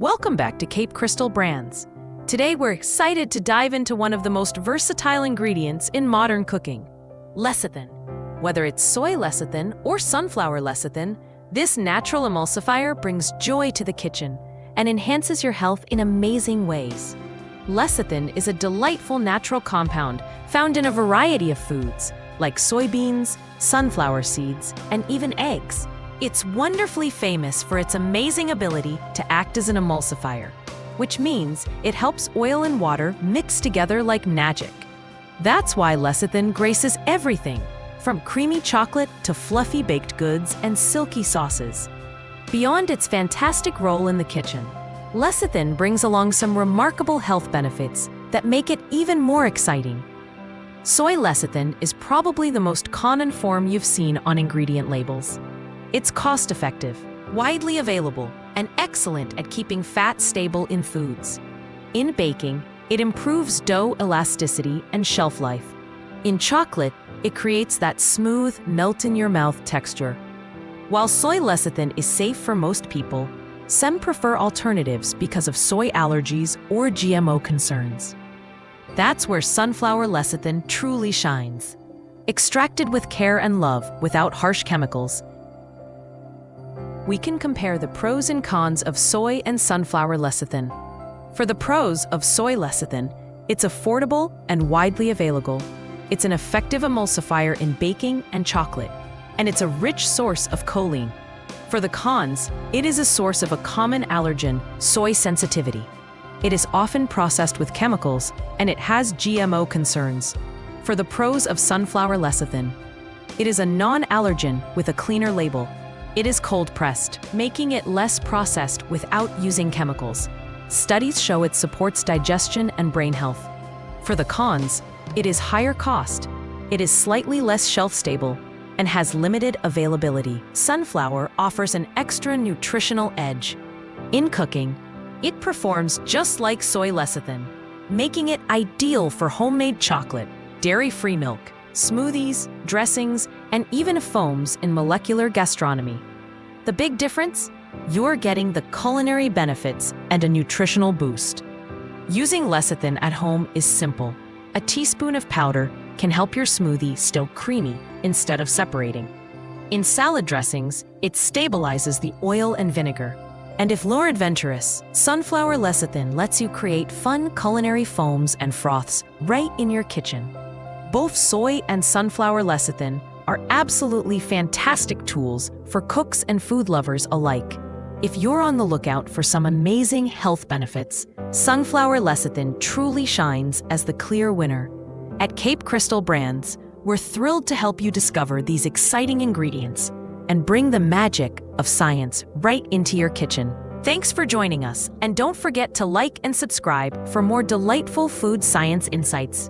Welcome back to Cape Crystal Brands. Today we're excited to dive into one of the most versatile ingredients in modern cooking, lecithin. Whether it's soy lecithin or sunflower lecithin, this natural emulsifier brings joy to the kitchen and enhances your health in amazing ways. Lecithin is a delightful natural compound found in a variety of foods, like soybeans, sunflower seeds, and even eggs. It's wonderfully famous for its amazing ability to act as an emulsifier, which means it helps oil and water mix together like magic. That's why lecithin graces everything, from creamy chocolate to fluffy baked goods and silky sauces. Beyond its fantastic role in the kitchen, lecithin brings along some remarkable health benefits that make it even more exciting. Soy lecithin is probably the most common form you've seen on ingredient labels. It's cost-effective, widely available, and excellent at keeping fat stable in foods. In baking, it improves dough elasticity and shelf life. In chocolate, it creates that smooth, melt-in-your-mouth texture. While soy lecithin is safe for most people, some prefer alternatives because of soy allergies or GMO concerns. That's where sunflower lecithin truly shines. Extracted with care and love without harsh chemicals, we can compare the pros and cons of soy and sunflower lecithin. For the pros of soy lecithin, it's affordable and widely available. It's an effective emulsifier in baking and chocolate, and it's a rich source of choline. For the cons, it is a source of a common allergen, soy sensitivity. It is often processed with chemicals, and it has GMO concerns. For the pros of sunflower lecithin, it is a non-allergen with a cleaner label. It is cold-pressed, making it less processed without using chemicals. Studies show it supports digestion and brain health. For the cons, it is higher cost. It is slightly less shelf-stable and has limited availability. Sunflower offers an extra nutritional edge. In cooking, it performs just like soy lecithin, making it ideal for homemade chocolate, dairy-free milk, smoothies, dressings, and even foams in molecular gastronomy. The big difference? You're getting the culinary benefits and a nutritional boost. Using lecithin at home is simple. A teaspoon of powder can help your smoothie still creamy instead of separating. In salad dressings, it stabilizes the oil and vinegar. And if more adventurous, sunflower lecithin lets you create fun culinary foams and froths right in your kitchen. Both soy and sunflower lecithin are absolutely fantastic tools for cooks and food lovers alike. If you're on the lookout for some amazing health benefits, sunflower lecithin truly shines as the clear winner. At Cape Crystal Brands, we're thrilled to help you discover these exciting ingredients and bring the magic of science right into your kitchen. Thanks for joining us, and don't forget to like and subscribe for more delightful food science insights.